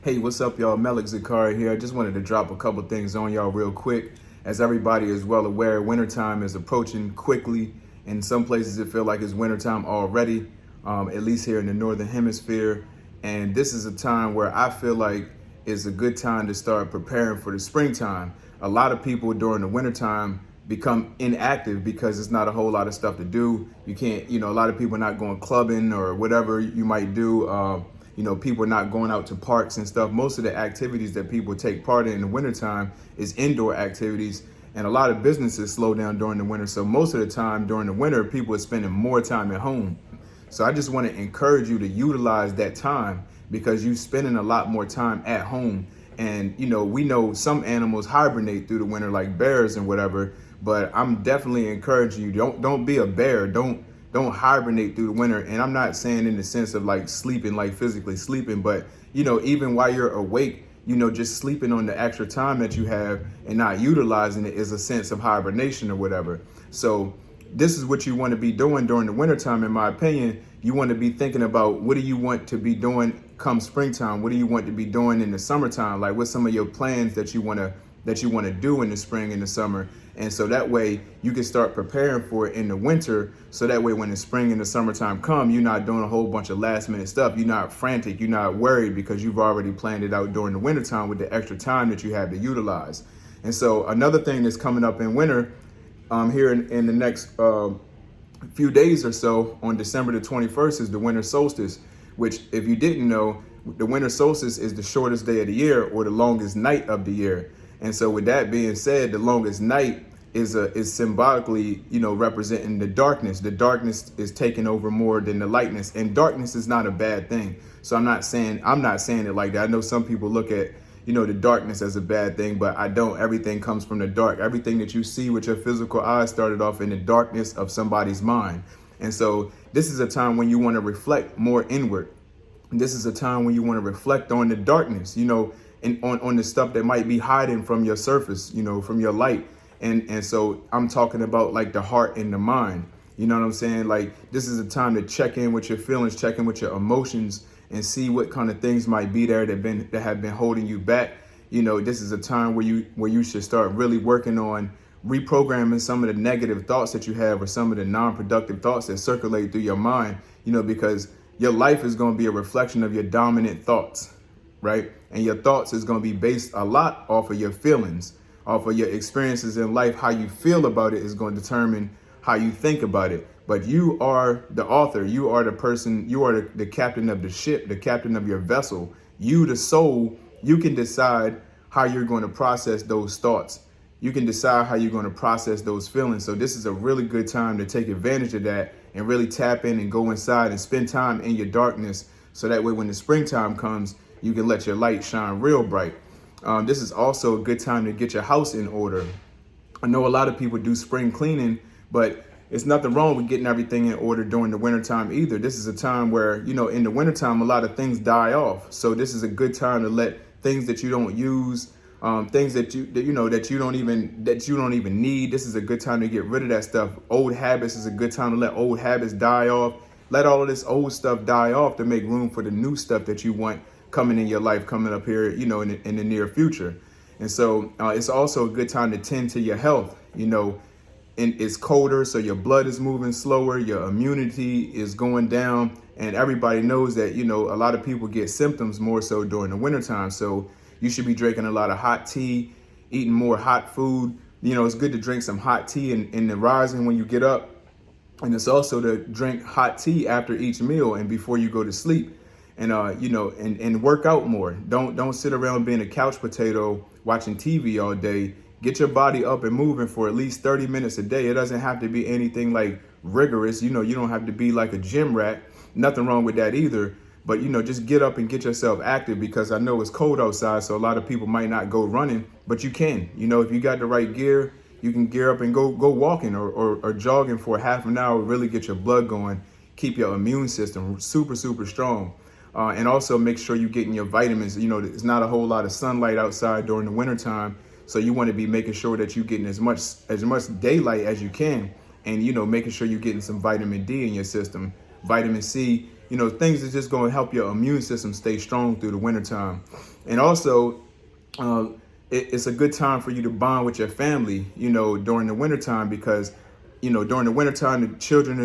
Hey, what's up, y'all? Melik Zakari here. I just wanted to drop a couple things on y'all real quick. As everybody is well aware, wintertime is approaching quickly. In some places, it feels like it's wintertime already, at least here in the Northern Hemisphere. And this is a time where I feel like it's a good time to start preparing for the springtime. A lot of people during the wintertime become inactive because it's not a whole lot of stuff to do. You can't, a lot of people are not going clubbing or whatever you might do. People are not going out to parks and stuff. Most of the activities that people take part in the wintertime is indoor activities. And a lot of businesses slow down during the winter. So most of the time during the winter, people are spending more time at home. So I just want to encourage you to utilize that time because you're spending a lot more time at home. And, we know some animals hibernate through the winter like bears and whatever, but I'm definitely encouraging you, don't be a bear. Don't hibernate through the winter. And I'm not saying in the sense of like sleeping, like physically sleeping, but even while you're awake, just sleeping on the extra time that you have and not utilizing it is a sense of hibernation or whatever. So this is what you want to be doing during the wintertime, in my opinion. You want to be thinking about what do you want to be doing come springtime? What do you want to be doing in the summertime? Like what's some of your plans that you want to do in the spring and the summer? And so that way you can start preparing for it in the winter. So that way when the spring and the summertime come, you're not doing a whole bunch of last minute stuff. You're not frantic. You're not worried because you've already planned it out during the wintertime with the extra time that you have to utilize. And so another thing that's coming up in winter here in the next few days or so on December the 21st is the winter solstice, which if you didn't know, the winter solstice is the shortest day of the year or the longest night of the year. And so with that being said, the longest night is symbolically, representing the darkness. The darkness is taking over more than the lightness, and darkness is not a bad thing. So I'm not saying it like that. I know some people look at, the darkness as a bad thing, but I don't. Everything comes from the dark. Everything that you see with your physical eyes started off in the darkness of somebody's mind. And so this is a time when you want to reflect more inward. This is a time when you want to reflect on the darkness, and on the stuff that might be hiding from your surface, from your light. And so I'm talking about like the heart and the mind. You know what I'm saying? Like this is a time to check in with your feelings, check in with your emotions, and see what kind of things might be there that have been holding you back. This is a time where you should start really working on reprogramming some of the negative thoughts that you have or some of the non-productive thoughts that circulate through your mind, because your life is going to be a reflection of your dominant thoughts, right? And your thoughts is going to be based a lot off of your feelings, off of your experiences in life. How you feel about it is going to determine how you think about it. But you are the author. You are the person. You are the captain of the ship, the captain of your vessel. You, the soul, you can decide how you're going to process those thoughts. You can decide how you're going to process those feelings. So this is a really good time to take advantage of that and really tap in and go inside and spend time in your darkness. So that way, when the springtime comes, you can let your light shine real bright. This is also a good time to get your house in order. I know a lot of people do spring cleaning, but it's nothing wrong with getting everything in order during the wintertime either. This is a time where, in the wintertime, a lot of things die off. So this is a good time to let things that you don't use, things that you don't even need. This is a good time to get rid of that stuff. Old habits is a good time to let old habits die off. Let all of this old stuff die off to make room for the new stuff that you want coming in your life, coming up here, in the near future. And so it's also a good time to tend to your health, and it's colder, so your blood is moving slower, your immunity is going down. And everybody knows that, a lot of people get symptoms more so during the wintertime. So you should be drinking a lot of hot tea, eating more hot food. It's good to drink some hot tea in the rising when you get up. And it's also to drink hot tea after each meal and before you go to sleep. And and work out more. Don't sit around being a couch potato watching TV all day. Get your body up and moving for at least 30 minutes a day. It doesn't have to be anything like rigorous. You don't have to be like a gym rat. Nothing wrong with that either. But just get up and get yourself active, because I know it's cold outside, so a lot of people might not go running, but you can. If you got the right gear, you can gear up and go walking or jogging for half an hour. Really get your blood going. Keep your immune system super, super strong. And also make sure you're getting your vitamins. There's not a whole lot of sunlight outside during the wintertime. So you want to be making sure that you're getting as much daylight as you can. And, making sure you're getting some vitamin D in your system. Vitamin C things that's just going to help your immune system stay strong through the wintertime. And also, uh, it's a good time for you to bond with your family, during the wintertime, because, during the wintertime, the children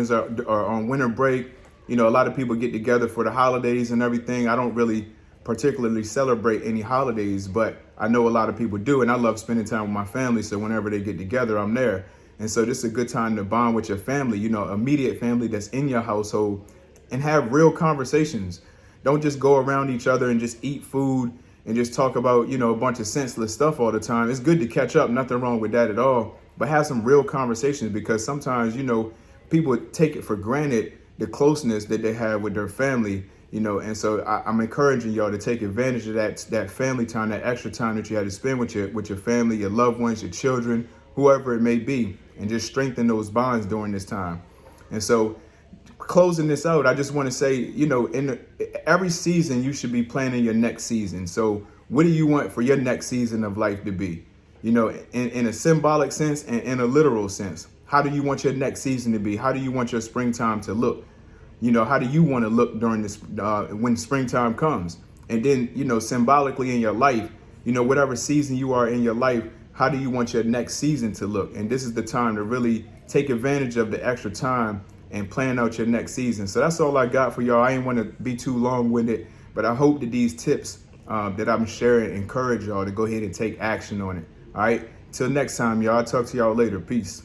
are on winter break. A lot of people get together for the holidays and everything. I don't really particularly celebrate any holidays, but I know a lot of people do, and I love spending time with my family. So whenever they get together, I'm there. And so this is a good time to bond with your family, immediate family that's in your household, and have real conversations. Don't just go around each other and just eat food and just talk about, a bunch of senseless stuff all the time. It's good to catch up, nothing wrong with that at all, but have some real conversations, because sometimes, people take it for granted, the closeness that they have with their family, and so I'm encouraging y'all to take advantage of that family time, that extra time that you had to spend with your family, your loved ones, your children, whoever it may be, and just strengthen those bonds during this time. And so, closing this out, I just want to say, every season you should be planning your next season. So what do you want for your next season of life to be? In a symbolic sense and in a literal sense. How do you want your next season to be? How do you want your springtime to look? How do you want to look during this when springtime comes? And then, symbolically in your life, whatever season you are in your life, how do you want your next season to look? And this is the time to really take advantage of the extra time and plan out your next season. So that's all I got for y'all. I ain't want to be too long-winded, but I hope that these tips that I'm sharing encourage y'all to go ahead and take action on it. All right. Till next time, y'all. I'll talk to y'all later. Peace.